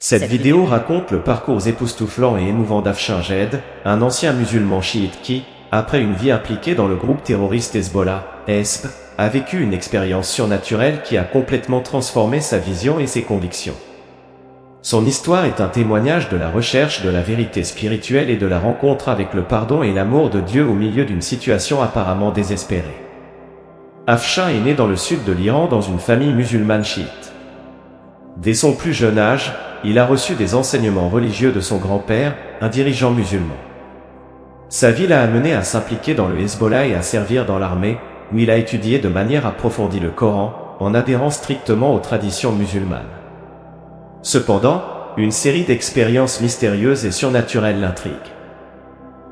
Cette vidéo raconte le parcours époustouflant et émouvant d'Afshin Jed, un ancien musulman chiite qui, après une vie impliquée dans le groupe terroriste Hezbollah, HESB, a vécu une expérience surnaturelle qui a complètement transformé sa vision et ses convictions. Son histoire est un témoignage de la recherche de la vérité spirituelle et de la rencontre avec le pardon et l'amour de Dieu au milieu d'une situation apparemment désespérée. Afshin est né dans le sud de l'Iran dans une famille musulmane chiite. Dès son plus jeune âge, il a reçu des enseignements religieux de son grand-père, un dirigeant musulman. Sa vie l'a amené à s'impliquer dans le Hezbollah et à servir dans l'armée, où il a étudié de manière approfondie le Coran, en adhérant strictement aux traditions musulmanes. Cependant, une série d'expériences mystérieuses et surnaturelles l'intrigue.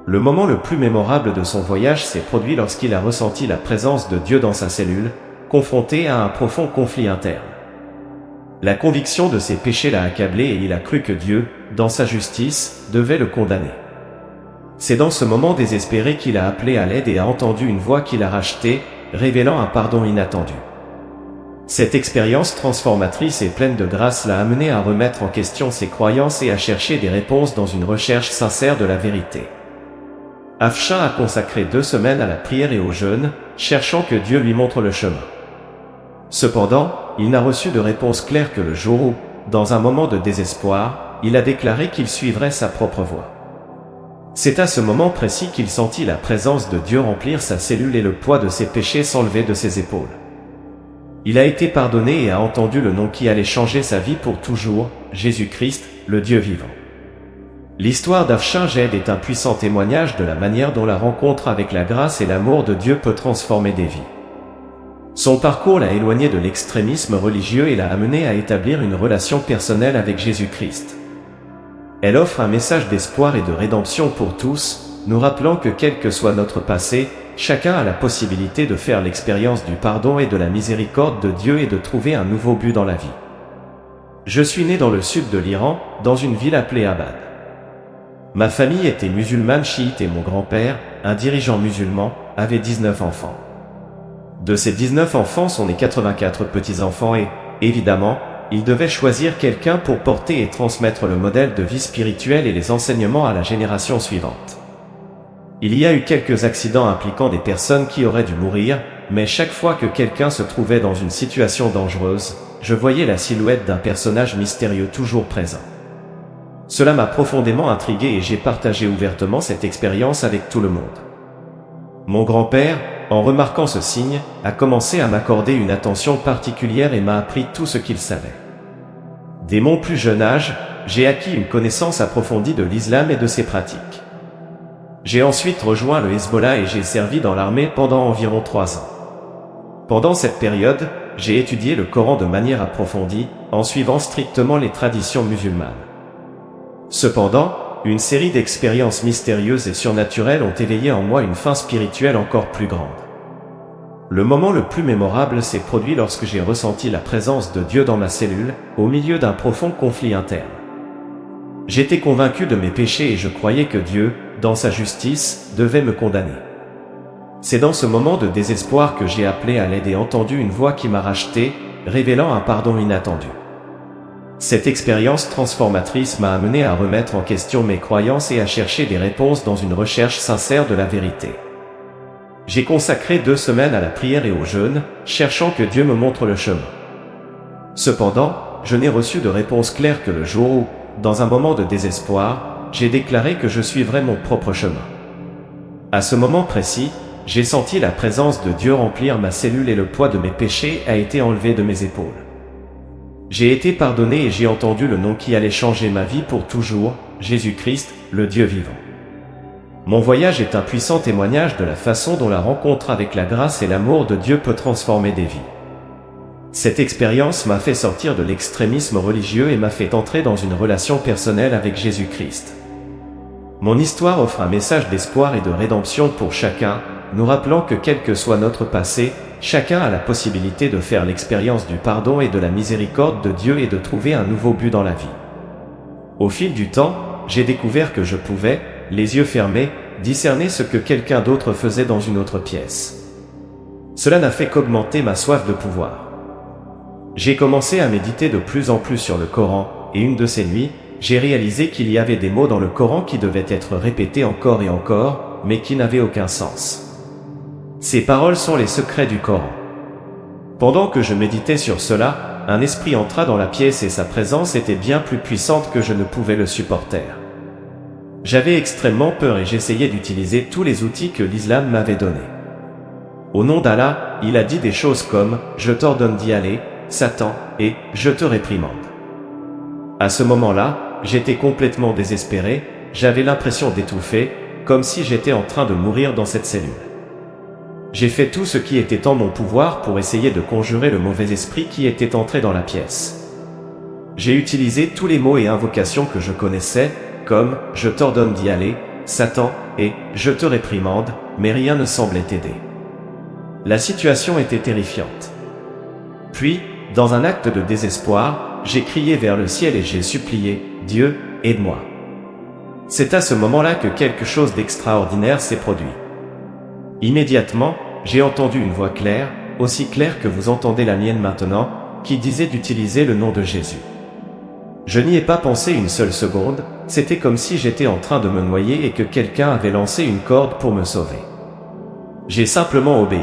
Le moment le plus mémorable de son voyage s'est produit lorsqu'il a ressenti la présence de Dieu dans sa cellule, confronté à un profond conflit interne. La conviction de ses péchés l'a accablé et il a cru que Dieu, dans sa justice, devait le condamner. C'est dans ce moment désespéré qu'il a appelé à l'aide et a entendu une voix qui l'a racheté, révélant un pardon inattendu. Cette expérience transformatrice et pleine de grâce l'a amené à remettre en question ses croyances et à chercher des réponses dans une recherche sincère de la vérité. Afshin a consacré 2 semaines à la prière et au jeûne, cherchant que Dieu lui montre le chemin. Cependant, il n'a reçu de réponse claire que le jour où, dans un moment de désespoir, il a déclaré qu'il suivrait sa propre voie. C'est à ce moment précis qu'il sentit la présence de Dieu remplir sa cellule et le poids de ses péchés s'enlever de ses épaules. Il a été pardonné et a entendu le nom qui allait changer sa vie pour toujours, Jésus-Christ, le Dieu vivant. L'histoire d'Afshin Jed est un puissant témoignage de la manière dont la rencontre avec la grâce et l'amour de Dieu peut transformer des vies. Son parcours l'a éloigné de l'extrémisme religieux et l'a amené à établir une relation personnelle avec Jésus-Christ. Elle offre un message d'espoir et de rédemption pour tous, nous rappelant que quel que soit notre passé, chacun a la possibilité de faire l'expérience du pardon et de la miséricorde de Dieu et de trouver un nouveau but dans la vie. Je suis né dans le sud de l'Iran, dans une ville appelée Abad. Ma famille était musulmane chiite et mon grand-père, un dirigeant musulman, avait 19 enfants. De ces 19 enfants sont nés 84 petits-enfants et, évidemment, il devait choisir quelqu'un pour porter et transmettre le modèle de vie spirituelle et les enseignements à la génération suivante. Il y a eu quelques accidents impliquant des personnes qui auraient dû mourir, mais chaque fois que quelqu'un se trouvait dans une situation dangereuse, je voyais la silhouette d'un personnage mystérieux toujours présent. Cela m'a profondément intrigué et j'ai partagé ouvertement cette expérience avec tout le monde. Mon grand-père, en remarquant ce signe, a commencé à m'accorder une attention particulière et m'a appris tout ce qu'il savait. Dès mon plus jeune âge, j'ai acquis une connaissance approfondie de l'islam et de ses pratiques. J'ai ensuite rejoint le Hezbollah et j'ai servi dans l'armée pendant environ 3 ans. Pendant cette période, j'ai étudié le Coran de manière approfondie, en suivant strictement les traditions musulmanes. Cependant, une série d'expériences mystérieuses et surnaturelles ont éveillé en moi une faim spirituelle encore plus grande. Le moment le plus mémorable s'est produit lorsque j'ai ressenti la présence de Dieu dans ma cellule, au milieu d'un profond conflit interne. J'étais convaincu de mes péchés et je croyais que Dieu, dans sa justice, devait me condamner. C'est dans ce moment de désespoir que j'ai appelé à l'aide et entendu une voix qui m'a racheté, révélant un pardon inattendu. Cette expérience transformatrice m'a amené à remettre en question mes croyances et à chercher des réponses dans une recherche sincère de la vérité. J'ai consacré 2 semaines à la prière et au jeûne, cherchant que Dieu me montre le chemin. Cependant, je n'ai reçu de réponse claire que le jour où, dans un moment de désespoir, j'ai déclaré que je suivrais mon propre chemin. À ce moment précis, j'ai senti la présence de Dieu remplir ma cellule et le poids de mes péchés a été enlevé de mes épaules. J'ai été pardonné et j'ai entendu le nom qui allait changer ma vie pour toujours, Jésus-Christ, le Dieu vivant. Mon voyage est un puissant témoignage de la façon dont la rencontre avec la grâce et l'amour de Dieu peut transformer des vies. Cette expérience m'a fait sortir de l'extrémisme religieux et m'a fait entrer dans une relation personnelle avec Jésus-Christ. Mon histoire offre un message d'espoir et de rédemption pour chacun, nous rappelant que quel que soit notre passé, chacun a la possibilité de faire l'expérience du pardon et de la miséricorde de Dieu et de trouver un nouveau but dans la vie. Au fil du temps, j'ai découvert que je pouvais, les yeux fermés, discerner ce que quelqu'un d'autre faisait dans une autre pièce. Cela n'a fait qu'augmenter ma soif de pouvoir. J'ai commencé à méditer de plus en plus sur le Coran, et une de ces nuits, j'ai réalisé qu'il y avait des mots dans le Coran qui devaient être répétés encore et encore, mais qui n'avaient aucun sens. Ces paroles sont les secrets du Coran. Pendant que je méditais sur cela, un esprit entra dans la pièce et sa présence était bien plus puissante que je ne pouvais le supporter. J'avais extrêmement peur et j'essayais d'utiliser tous les outils que l'islam m'avait donnés. Au nom d'Allah, il a dit des choses comme « Je t'ordonne d'y aller, Satan » et « Je te réprimande ». À ce moment-là, j'étais complètement désespéré, j'avais l'impression d'étouffer, comme si j'étais en train de mourir dans cette cellule. J'ai fait tout ce qui était en mon pouvoir pour essayer de conjurer le mauvais esprit qui était entré dans la pièce. J'ai utilisé tous les mots et invocations que je connaissais, comme « Je t'ordonne d'y aller, Satan » et « Je te réprimande », mais rien ne semblait aider. La situation était terrifiante. Puis, dans un acte de désespoir, j'ai crié vers le ciel et j'ai supplié « Dieu, aide-moi ». C'est à ce moment-là que quelque chose d'extraordinaire s'est produit. Immédiatement, j'ai entendu une voix claire, aussi claire que vous entendez la mienne maintenant, qui disait d'utiliser le nom de Jésus. Je n'y ai pas pensé une seule seconde, c'était comme si j'étais en train de me noyer et que quelqu'un avait lancé une corde pour me sauver. J'ai simplement obéi.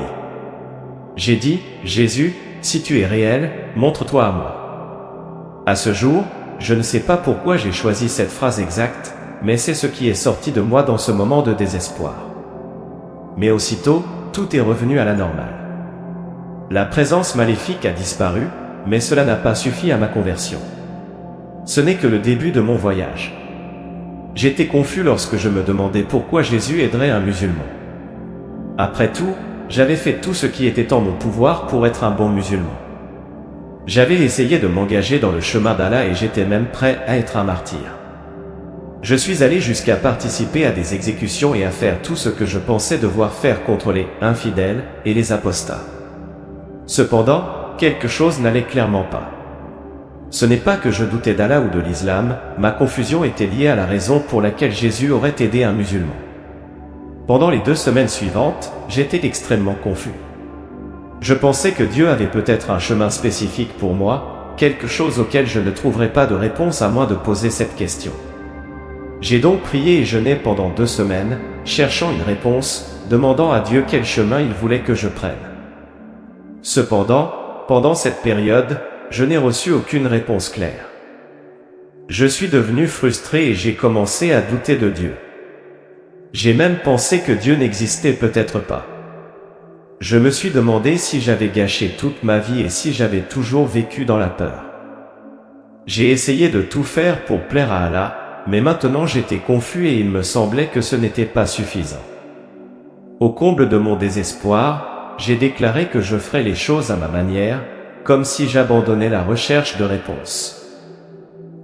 J'ai dit, Jésus, si tu es réel, montre-toi à moi. À ce jour, je ne sais pas pourquoi j'ai choisi cette phrase exacte, mais c'est ce qui est sorti de moi dans ce moment de désespoir. Mais aussitôt, tout est revenu à la normale. La présence maléfique a disparu, mais cela n'a pas suffi à ma conversion. Ce n'est que le début de mon voyage. J'étais confus lorsque je me demandais pourquoi Jésus aiderait un musulman. Après tout, j'avais fait tout ce qui était en mon pouvoir pour être un bon musulman. J'avais essayé de m'engager dans le chemin d'Allah et j'étais même prêt à être un martyr. Je suis allé jusqu'à participer à des exécutions et à faire tout ce que je pensais devoir faire contre les infidèles et les apostats. Cependant, quelque chose n'allait clairement pas. Ce n'est pas que je doutais d'Allah ou de l'islam, ma confusion était liée à la raison pour laquelle Jésus aurait aidé un musulman. Pendant les 2 semaines suivantes, j'étais extrêmement confus. Je pensais que Dieu avait peut-être un chemin spécifique pour moi, quelque chose auquel je ne trouverais pas de réponse à moins de poser cette question. J'ai donc prié et jeûné pendant 2 semaines, cherchant une réponse, demandant à Dieu quel chemin il voulait que je prenne. Cependant, pendant cette période, je n'ai reçu aucune réponse claire. Je suis devenu frustré et j'ai commencé à douter de Dieu. J'ai même pensé que Dieu n'existait peut-être pas. Je me suis demandé si j'avais gâché toute ma vie et si j'avais toujours vécu dans la peur. J'ai essayé de tout faire pour plaire à Allah, mais maintenant j'étais confus et il me semblait que ce n'était pas suffisant. Au comble de mon désespoir, j'ai déclaré que je ferais les choses à ma manière, comme si j'abandonnais la recherche de réponses.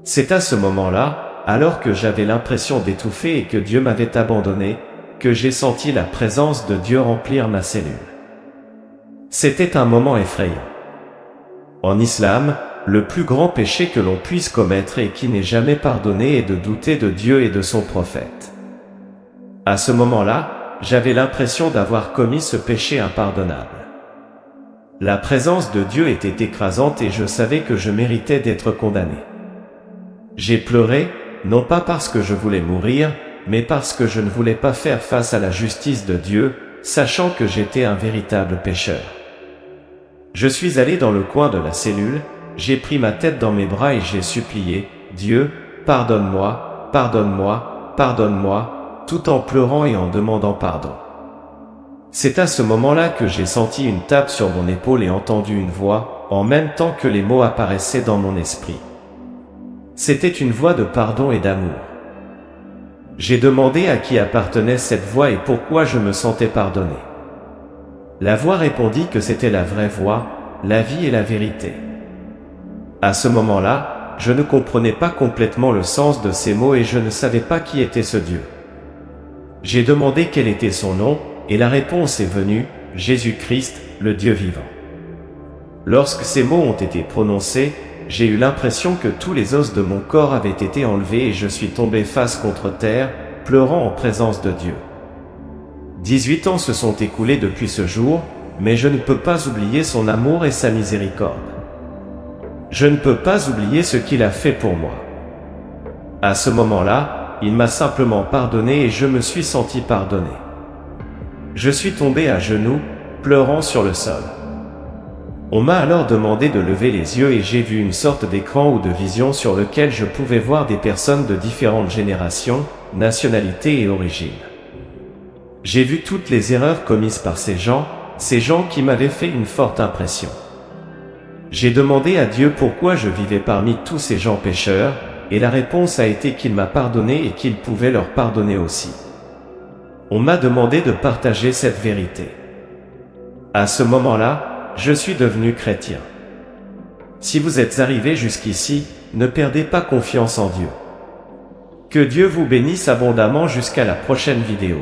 C'est à ce moment-là, alors que j'avais l'impression d'étouffer et que Dieu m'avait abandonné, que j'ai senti la présence de Dieu remplir ma cellule. C'était un moment effrayant. En islam, le plus grand péché que l'on puisse commettre et qui n'est jamais pardonné est de douter de Dieu et de son prophète. À ce moment-là, j'avais l'impression d'avoir commis ce péché impardonnable. La présence de Dieu était écrasante et je savais que je méritais d'être condamné. J'ai pleuré, non pas parce que je voulais mourir, mais parce que je ne voulais pas faire face à la justice de Dieu, sachant que j'étais un véritable pécheur. Je suis allé dans le coin de la cellule, j'ai pris ma tête dans mes bras et j'ai supplié, « Dieu, pardonne-moi, pardonne-moi, pardonne-moi », tout en pleurant et en demandant pardon. C'est à ce moment-là que j'ai senti une tape sur mon épaule et entendu une voix, en même temps que les mots apparaissaient dans mon esprit. C'était une voix de pardon et d'amour. J'ai demandé à qui appartenait cette voix et pourquoi je me sentais pardonné. La voix répondit que c'était la vraie voix, la vie et la vérité. À ce moment-là, je ne comprenais pas complètement le sens de ces mots et je ne savais pas qui était ce Dieu. J'ai demandé quel était son nom, et la réponse est venue, Jésus-Christ, le Dieu vivant. Lorsque ces mots ont été prononcés, j'ai eu l'impression que tous les os de mon corps avaient été enlevés et je suis tombé face contre terre, pleurant en présence de Dieu. 18 ans se sont écoulés depuis ce jour, mais je ne peux pas oublier son amour et sa miséricorde. Je ne peux pas oublier ce qu'il a fait pour moi. À ce moment-là, il m'a simplement pardonné et je me suis senti pardonné. Je suis tombé à genoux, pleurant sur le sol. On m'a alors demandé de lever les yeux et j'ai vu une sorte d'écran ou de vision sur lequel je pouvais voir des personnes de différentes générations, nationalités et origines. J'ai vu toutes les erreurs commises par ces gens qui m'avaient fait une forte impression. J'ai demandé à Dieu pourquoi je vivais parmi tous ces gens pécheurs, et la réponse a été qu'il m'a pardonné et qu'il pouvait leur pardonner aussi. On m'a demandé de partager cette vérité. À ce moment-là, je suis devenu chrétien. Si vous êtes arrivé jusqu'ici, ne perdez pas confiance en Dieu. Que Dieu vous bénisse abondamment jusqu'à la prochaine vidéo.